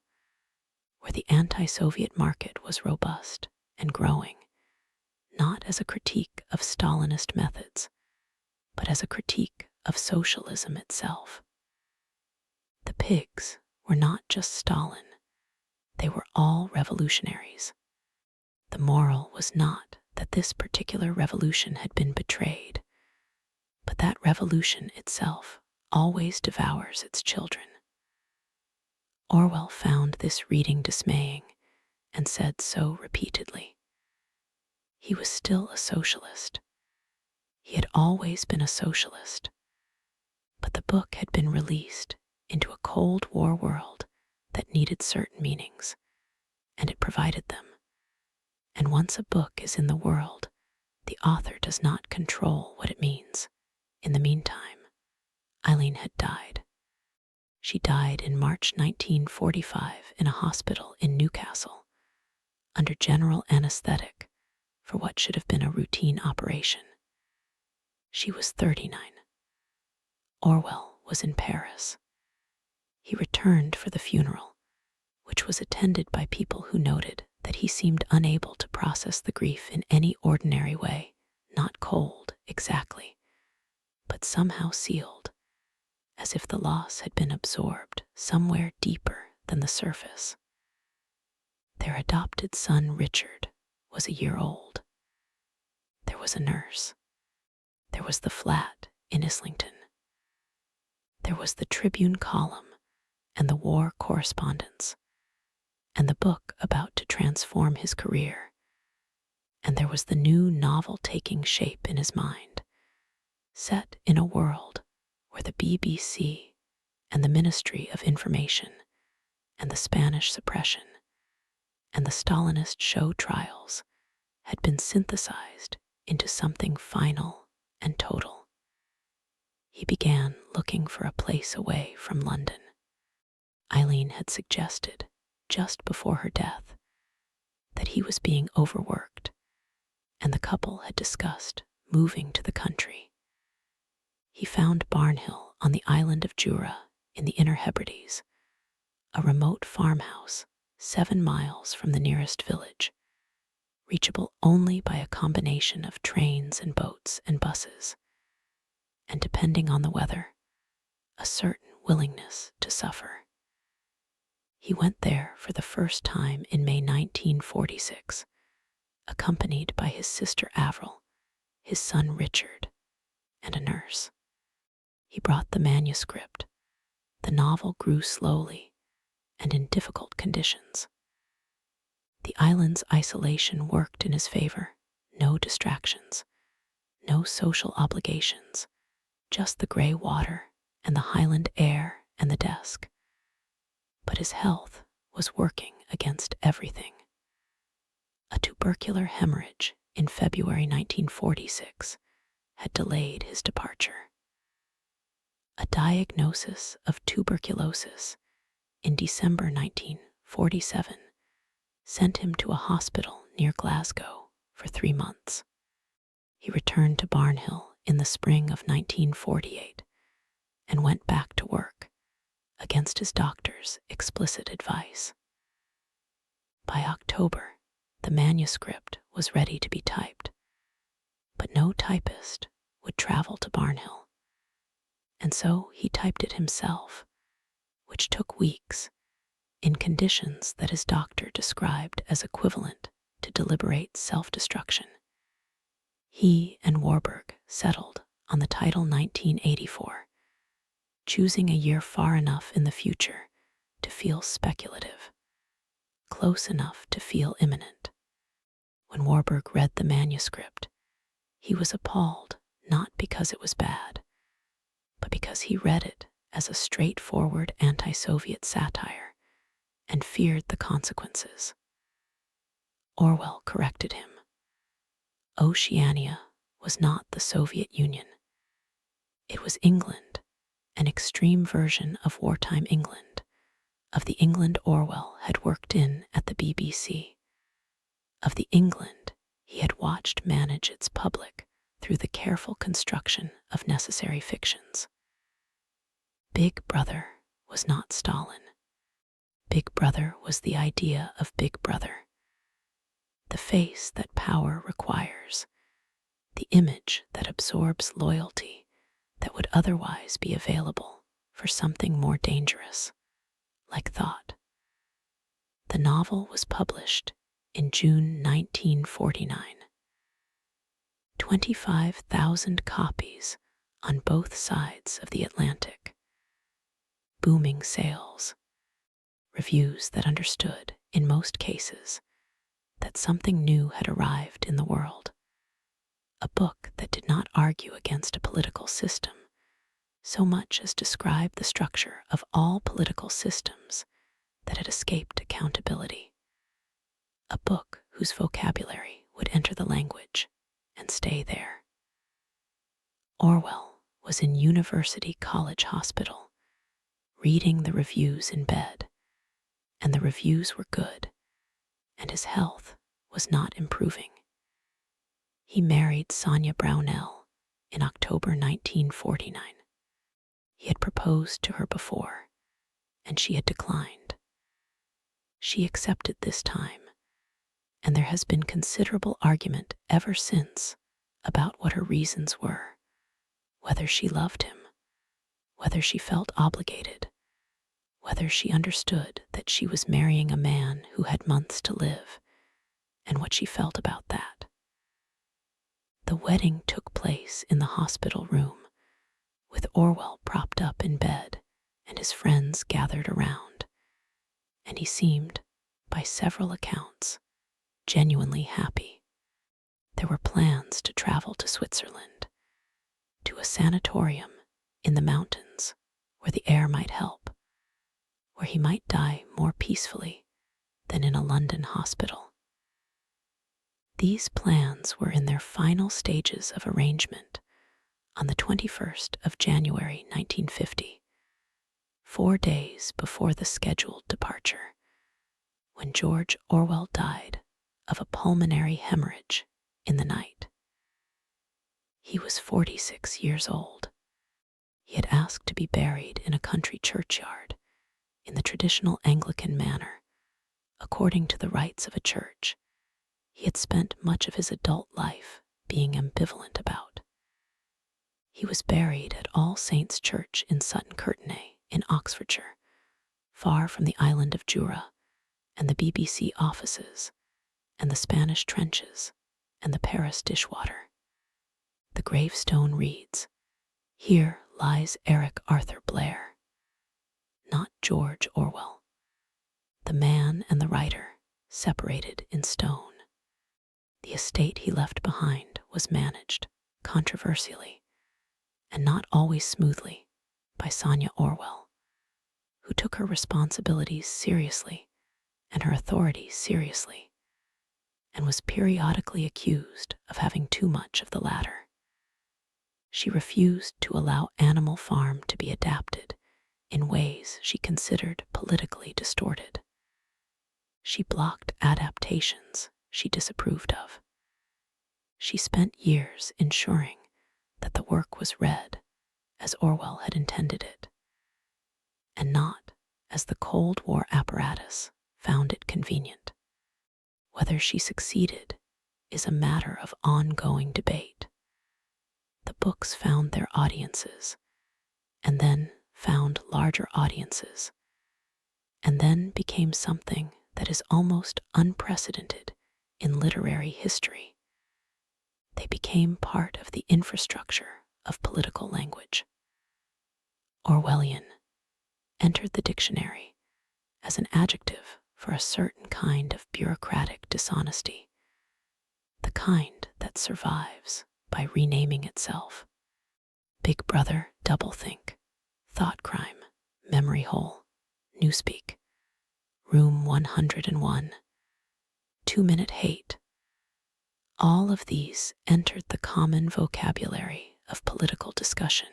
where the anti-Soviet market was robust and growing, not as a critique of Stalinist methods, but as a critique of socialism itself. The pigs were not just Stalin, they were all revolutionaries. The moral was not that this particular revolution had been betrayed, but that revolution itself always devours its children. Orwell found this reading dismaying and said so repeatedly. He was still a socialist. He had always been a socialist, but the book had been released into a Cold War world that needed certain meanings, and it provided them. And once a book is in the world, the author does not control what it means. In the meantime, Eileen had died. She died in March 1945 in a hospital in Newcastle, under general anesthetic for what should have been a routine operation. She was 39. Orwell was in Paris. He returned for the funeral, which was attended by people who noted that he seemed unable to process the grief in any ordinary way, not cold, exactly, but somehow sealed, as if the loss had been absorbed somewhere deeper than the surface. Their adopted son, Richard, was a year old. There was a nurse. There was the flat in Islington. There was the Tribune column and the war correspondence, and the book about to transform his career. And there was the new novel taking shape in his mind, set in a world where the BBC and the Ministry of Information and the Spanish suppression and the Stalinist show trials had been synthesized into something final and total. He began looking for a place away from London. Eileen had suggested, just before her death, that he was being overworked, and the couple had discussed moving to the country. He found Barnhill on the island of Jura in the Inner Hebrides, a remote farmhouse 7 miles from the nearest village, reachable only by a combination of trains and boats and buses, and depending on the weather, a certain willingness to suffer. He went there for the first time in May 1946, accompanied by his sister Avril, his son Richard, and a nurse. He brought the manuscript. The novel grew slowly and in difficult conditions. The island's isolation worked in his favor. No distractions, no social obligations, just the gray water and the highland air and the desk. But his health was working against everything. A tubercular hemorrhage in February 1946 had delayed his departure. A diagnosis of tuberculosis in December 1947 sent him to a hospital near Glasgow for 3 months. He returned to Barnhill in the spring of 1948 and went back to work against his doctor's explicit advice. By October, the manuscript was ready to be typed, but no typist would travel to Barnhill, and so he typed it himself, which took weeks, in conditions that his doctor described as equivalent to deliberate self-destruction. He and Warburg settled on the title 1984, choosing a year far enough in the future to feel speculative, close enough to feel imminent. When Warburg read the manuscript, he was appalled not because it was bad, but because he read it as a straightforward anti-Soviet satire and feared the consequences. Orwell corrected him. Oceania was not the Soviet Union. It was England, an extreme version of wartime England, of the England Orwell had worked in at the BBC, of the England he had watched manage its public through the careful construction of necessary fictions. Big Brother was not Stalin. Big Brother was the idea of Big Brother, the face that power requires, the image that absorbs loyalty that would otherwise be available for something more dangerous, like thought. The novel was published in June 1949. 25,000 copies on both sides of the Atlantic. Booming sales. Reviews that understood, in most cases, that something new had arrived in the world. A book that did not argue against a political system so much as describe the structure of all political systems that had escaped accountability. A book whose vocabulary would enter the language and stay there. Orwell was in University College Hospital, reading the reviews in bed, and the reviews were good, and his health was not improving. He married Sonia Brownell in October 1949. He had proposed to her before, and she had declined. She accepted this time, and there has been considerable argument ever since about what her reasons were, whether she loved him, whether she felt obligated, whether she understood that she was marrying a man who had months to live, and what she felt about that. The wedding took place in the hospital room, with Orwell propped up in bed and his friends gathered around, and he seemed, by several accounts, genuinely happy. There were plans to travel to Switzerland, to a sanatorium in the mountains where the air might help, where he might die more peacefully than in a London hospital. These plans were in their final stages of arrangement on the 21st of January 1950, 4 days before the scheduled departure, when George Orwell died of a pulmonary hemorrhage in the night. He was 46 years old. He had asked to be buried in a country churchyard in the traditional Anglican manner, according to the rites of a church he had spent much of his adult life being ambivalent about. He was buried at All Saints' Church in Sutton-Courtenay in Oxfordshire, far from the island of Jura and the BBC offices and the Spanish trenches and the Paris dishwater. The gravestone reads, "Here lies Eric Arthur Blair," not George Orwell. The man and the writer separated in stone. The estate he left behind was managed, controversially, and not always smoothly, by Sonia Orwell, who took her responsibilities seriously and her authority seriously, and was periodically accused of having too much of the latter. She refused to allow Animal Farm to be adapted in ways she considered politically distorted. She blocked adaptations she disapproved of. She spent years ensuring that the work was read as Orwell had intended it, and not as the Cold War apparatus found it convenient. Whether she succeeded is a matter of ongoing debate. The books found their audiences, and then found larger audiences, and then became something that is almost unprecedented in literary history. They became part of the infrastructure of political language. Orwellian entered the dictionary as an adjective for a certain kind of bureaucratic dishonesty, the kind that survives by renaming itself. Big Brother, Doublethink, Thoughtcrime, Memory Hole, Newspeak, Room 101, 2-Minute Hate. All of these entered the common vocabulary of political discussion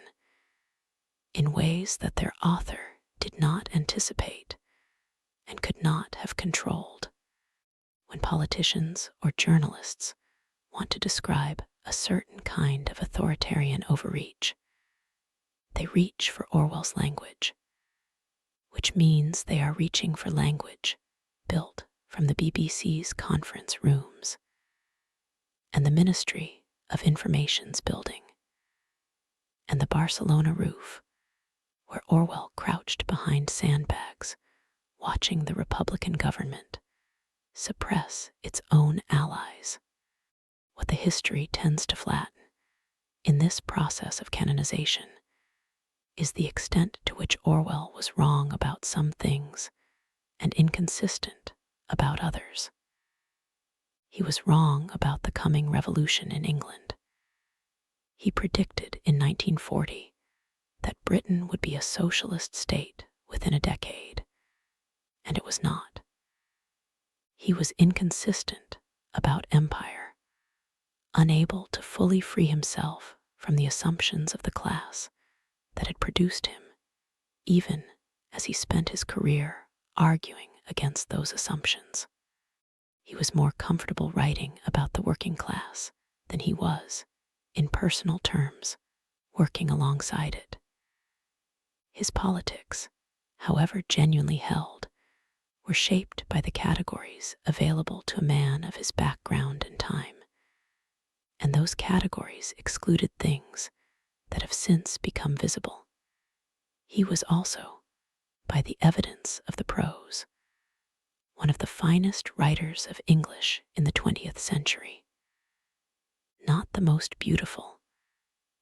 in ways that their author did not anticipate and could not have controlled. When politicians or journalists want to describe a certain kind of authoritarian overreach, they reach for Orwell's language, which means they are reaching for language built from the BBC's conference rooms and the Ministry of Information's building and the Barcelona roof, where Orwell crouched behind sandbags, watching the Republican government suppress its own allies. What the history tends to flatten in this process of canonization is the extent to which Orwell was wrong about some things and inconsistent about others. He was wrong about the coming revolution in England. He predicted in 1940 that Britain would be a socialist state within a decade, and it was not. He was inconsistent about empire, unable to fully free himself from the assumptions of the class that had produced him, even as he spent his career arguing against those assumptions. He was more comfortable writing about the working class than he was, in personal terms, working alongside it. His politics, however genuinely held, were shaped by the categories available to a man of his background and time, and those categories excluded things that have since become visible. He was also, by the evidence of the prose, one of the finest writers of English in the 20th century. Not the most beautiful.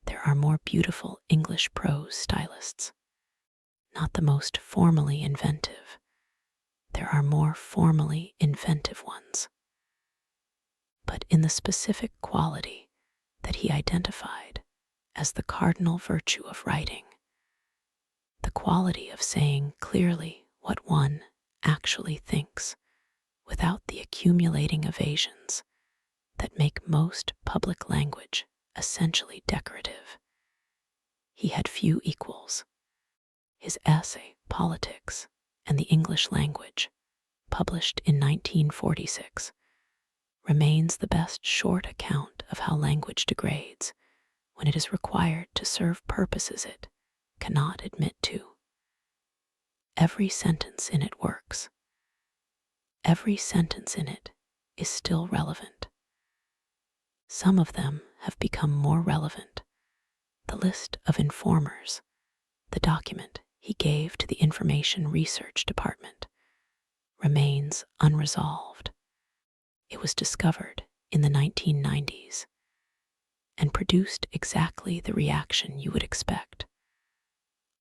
There are more beautiful English prose stylists. Not the most formally inventive. There are more formally inventive ones. But in the specific quality that he identified as the cardinal virtue of writing, the quality of saying clearly what one actually thinks without the accumulating evasions that make most public language essentially decorative. He had few equals. His essay, Politics and the English Language, published in 1946, remains the best short account of how language degrades when it is required to serve purposes it cannot admit to. Every sentence in it works. Every sentence in it is still relevant. Some of them have become more relevant. The list of informers, the document he gave to the Information Research Department, remains unresolved. It was discovered in the 1990s and produced exactly the reaction you would expect.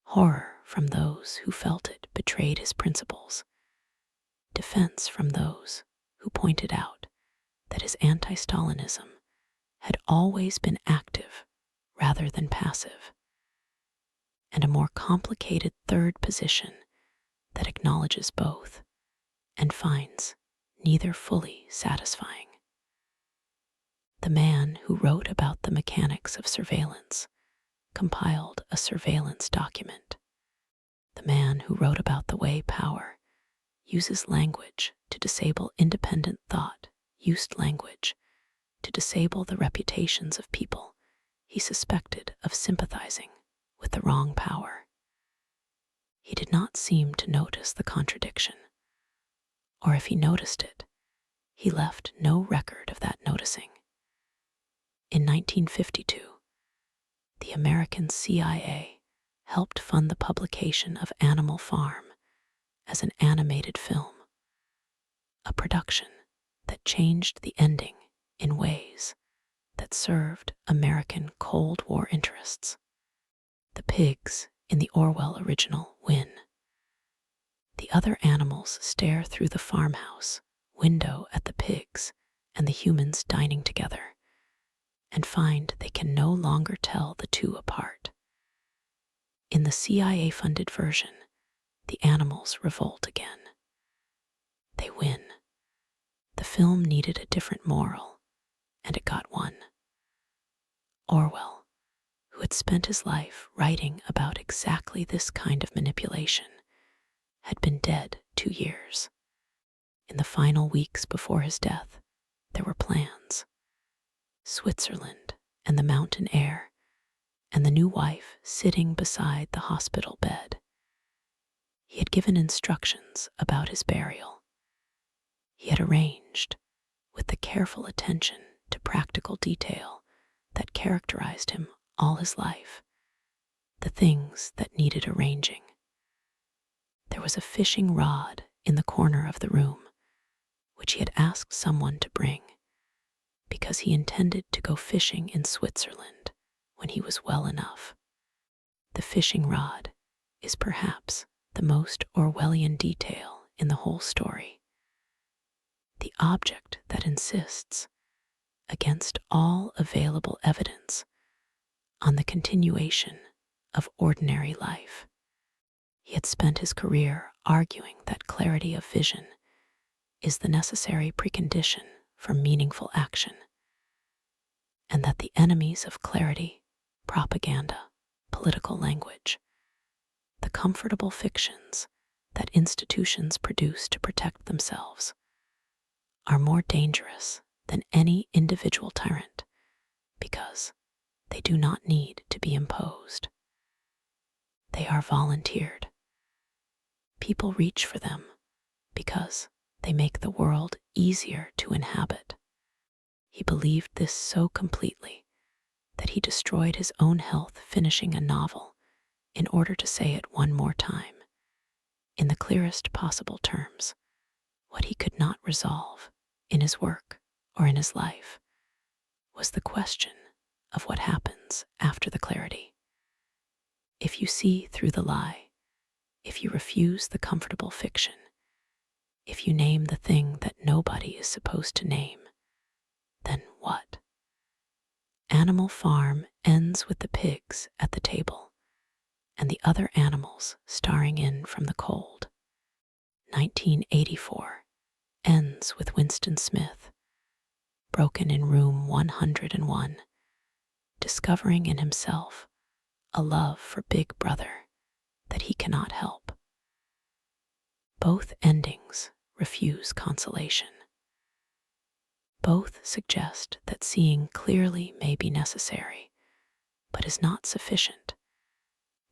Horror from those who felt it betrayed his principles. Defense from those who pointed out that his anti-Stalinism had always been active rather than passive. And a more complicated third position that acknowledges both and finds neither fully satisfying. The man who wrote about the mechanics of surveillance compiled a surveillance document. The man who wrote about the way power uses language to disable independent thought used language to disable the reputations of people he suspected of sympathizing with the wrong power. He did not seem to notice the contradiction, or if he noticed it, he left no record of that noticing. In 1952, the American CIA helped fund the publication of Animal Farm as an animated film, a production that changed the ending in ways that served American Cold War interests. The pigs in the Orwell original win. The other animals stare through the farmhouse window at the pigs and the humans dining together and find they can no longer tell the two apart. In the CIA-funded version, the animals revolt again. They win. The film needed a different moral, and it got one. Orwell, who had spent his life writing about exactly this kind of manipulation, had been dead 2 years. In the final weeks before his death, there were plans. Switzerland and the mountain air, and the new wife sitting beside the hospital bed. He had given instructions about his burial. He had arranged, with the careful attention to practical detail that characterized him all his life, the things that needed arranging. There was a fishing rod in the corner of the room, which he had asked someone to bring, because he intended to go fishing in Switzerland when he was well enough. The fishing rod is perhaps the most Orwellian detail in the whole story. The object that insists, against all available evidence, on the continuation of ordinary life. He had spent his career arguing that clarity of vision is the necessary precondition for meaningful action, and that the enemies of clarity, propaganda, political language, the comfortable fictions that institutions produce to protect themselves, are more dangerous than any individual tyrant because they do not need to be imposed. They are volunteered. People reach for them because they make the world easier to inhabit. He believed this so completely that he destroyed his own health finishing a novel in order to say it one more time, in the clearest possible terms. What he could not resolve in his work or in his life was the question of what happens after the clarity. If you see through the lie, if you refuse the comfortable fiction, if you name the thing that nobody is supposed to name, then what? Animal Farm ends with the pigs at the table and the other animals staring in from the cold. 1984 ends with Winston Smith, broken in room 101, discovering in himself a love for Big Brother that he cannot help. Both endings refuse consolation. Both suggest that seeing clearly may be necessary, but is not sufficient,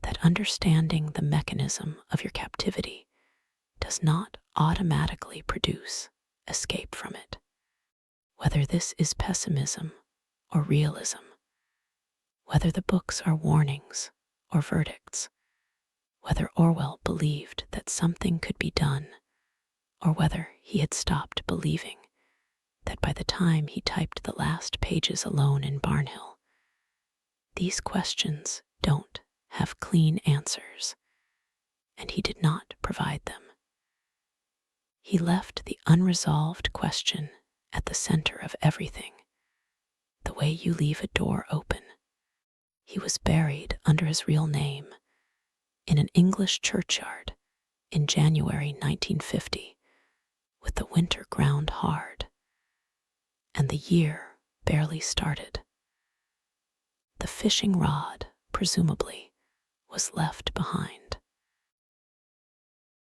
that understanding the mechanism of your captivity does not automatically produce escape from it. Whether this is pessimism or realism, whether the books are warnings or verdicts, whether Orwell believed that something could be done, or whether he had stopped believing that by the time he typed the last pages alone in Barnhill, these questions don't have clean answers, and he did not provide them. He left the unresolved question at the center of everything, the way you leave a door open. He was buried under his real name in an English churchyard in January 1950, with the winter ground hard, and the year barely started. The fishing rod, presumably, was left behind.